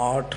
8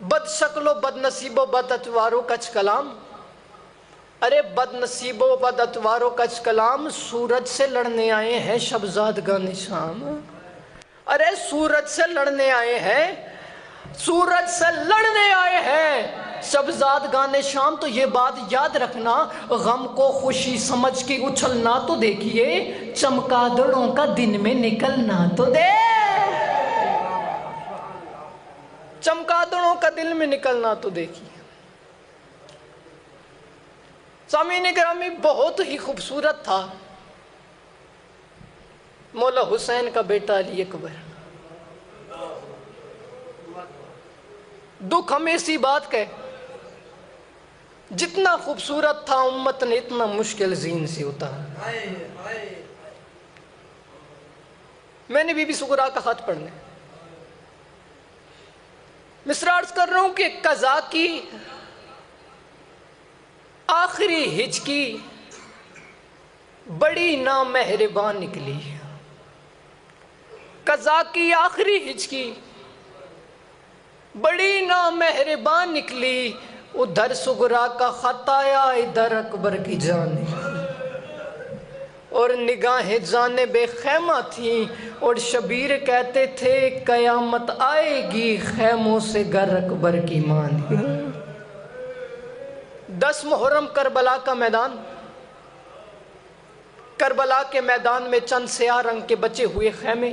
بد شکل و بد نصیب و بد اتوارو کچ کلام، ارے بد نصیب و بد اتوارو کچ کلام، سورج سے لڑنے آئے ہیں شبزاد گانے شام، ارے سورج سے لڑنے آئے ہیں، سورج سے لڑنے آئے ہیں شبزاد گانے شام۔ تو یہ بات یاد رکھنا، غم کو خوشی سمجھ کے اچھلنا تو دیکھیے، چمگادڑوں کا دن میں نکلنا تو دے، چمگادڑوں کا دل میں نکلنا تو دیکھیے۔ سامعین گرامی، بہت ہی خوبصورت تھا مولا حسین کا بیٹا علی اکبر۔ دکھ ہمیں اسی بات کا ہے، جتنا خوبصورت تھا امت نے اتنا مشکل زین سے اتارا۔ میں نے بی بی سغرا کا خط پڑھنا ہے، مصرع عرض کر رہا ہوں کہ قضا کی آخری ہچکی بڑی نامہربان نکلی، قضا کی آخری ہچکی بڑی نامہربان نکلی، ادھر سغرا کا خط آیا ادھر اکبر کی جانب، اور نگاہیں جانب خیمہ تھیں، اور شبیر کہتے تھے قیامت آئے گی خیموں سے گر اکبر کی مان۔ 10 محرم کربلا کا میدان، کربلا کے میدان میں چند سیاہ رنگ کے بچے ہوئے خیمے،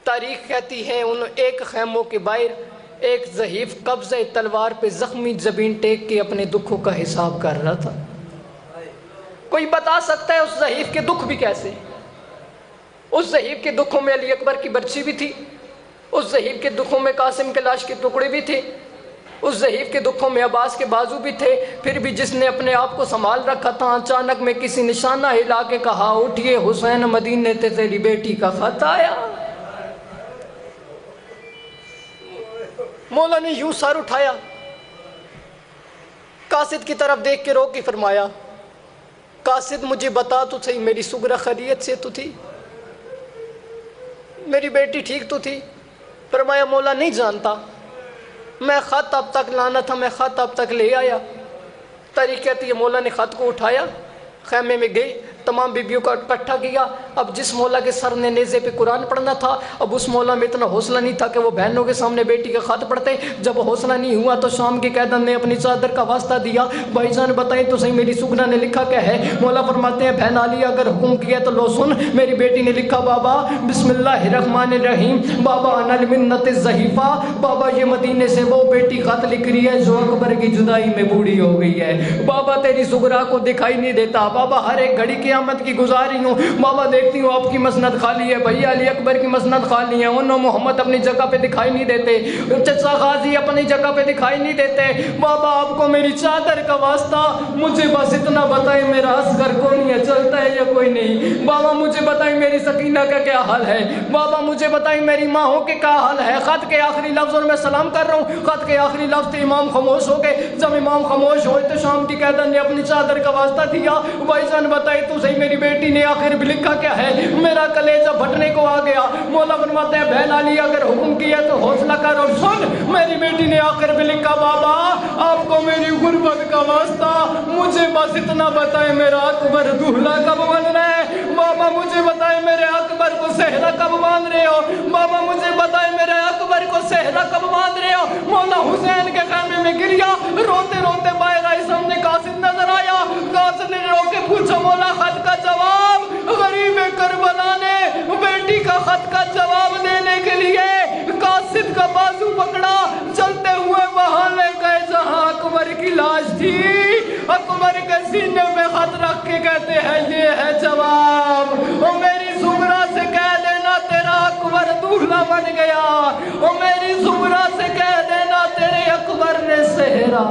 تاریخ کہتی ہے ان ایک خیموں کے باہر ایک ضعیف قبضہ تلوار پہ زخمی جبین ٹیک کے اپنے دکھوں کا حساب کر رہا تھا۔ کوئی بتا سکتا ہے اس ضعیف کے دکھ بھی کیسے؟ اس ضعیف کے دکھوں میں علی اکبر کی برچی بھی تھی، اس ضعیف کے دکھوں میں قاسم کے لاش کے ٹکڑے بھی تھے، اس ضعیف کے دکھوں میں عباس کے بازو بھی تھے، پھر بھی جس نے اپنے آپ کو سنبھال رکھا تھا، اچانک میں کسی نشانہ ہلا کے کہا اٹھئے حسین مدینے تے تیری بیٹی کا خط آیا۔ مولا نے یوں سر اٹھایا، قاصد کی طرف دیکھ کے رو کے فرمایا قاصد مجھے بتا تو صحیح میری سغرا خیریت سے تو تھی، میری بیٹی ٹھیک تو تھی؟ فرمایا مولا نہیں جانتا، میں خط اب تک لانا تھا، میں خط اب تک لے آیا۔ تاریخ کہتی ہے مولا نے خط کو اٹھایا، خیمے میں گئے، تمام بیبیوں کا اکٹھا کیا۔ اب جس مولا کے سر نے نیزے پہ قرآن پڑھنا تھا، اب اس مولا میں اتنا حوصلہ نہیں تھا کہ وہ بہنوں کے سامنے بیٹی کا خط پڑھتے۔ جب حوصلہ نہیں ہوا تو شام کے قیدن نے اپنی چادر کا واسطہ دیا، بھائی جان بتائیں تو صحیح میری سغرا نے لکھا کیا ہے؟ مولا فرماتے ہیں بہن عالیہ اگر حکم کیا تو لو سن، میری بیٹی نے لکھا بابا بسم اللہ الرحمن الرحیم، بابا انا المنت الزحیفہ، بابا یہ مدینے سے وہ بیٹی خط لکھ رہی ہے جو اکبر کی جدائی میں بوڑھی ہو گئی ہے، بابا تیری سغرا کو دکھائی نہیں دیتا، بابا ہر ایک گھڑی قیامت کی گزار رہی ہوں، بابا دیکھتی ہوں آپ کی مسند خالی ہے، بھائی علی اکبر کی مسند خالی ہے، انہوں محمد اپنی جگہ پہ دکھائی نہیں دیتے، چچا غازی اپنی جگہ پہ دکھائی نہیں دیتے، بابا آپ کو میری چادر کا واسطہ، مجھے بس اتنا بتائیں میرا اصغر کون ہے، چلتا ہے یا کوئی نہیں، بابا مجھے بتائیں میری سکینہ کا کیا حال ہے، بابا مجھے بتائیں میری ماہوں کے کیا حال ہے۔ خط کے آخری لفظ، اور میں سلام کر رہا ہوں، خط کے آخری لفظ تھے امام خاموش ہو گئے، جب امام خاموش ہوئے تو شام کی قیدن نے اپنی چادر کا واسطہ دیا، بھائی جان بتائیں تو صحیح میری بیٹی نے آخر بھی لکھا کیا ہے؟ میرا کلیجہ پھٹنے کو آ گیا۔ مولا فرماتے ہیں بہن علی اگر حکم کیا تو حوصلہ کر اور سن، میری بیٹی نے آخر بھی لکھا بابا آپ کو میری غربت کا واسطہ، مجھے بس اتنا بتائیں میرا اکبر دولہا کب بن رہا ہے، بابا مجھے بتائیں میرے اکبر کو صحرا کب باندھ رہے ہو، بابا مجھے بتائیں میرے اکبر کو صحرا کب باندھ رہے ہو۔ مولا حسین کے خیمے میں گریا، روتے روتے باہر آئے، سامنے قاصد نظر آیا، قاصد نے رو کے پوچھا مولا خط کا جواب؟ غریب کربلا نے بیٹی کا خط کا جواب دینے کے لیے قاصد کا بازو پکڑا، چلتے ہوئے وہاں لے گئے جہاں اکبر کی لاش تھی، اکبر کے سینے میں خط رکھ کے کہتے ہیں یہ ہے جواب، اور میری سغرا سے کہہ دینا تیرا اکبر دولہا بن گیا، اور میری سغرا سے کہہ دینا تیرے اکبر نے صحرا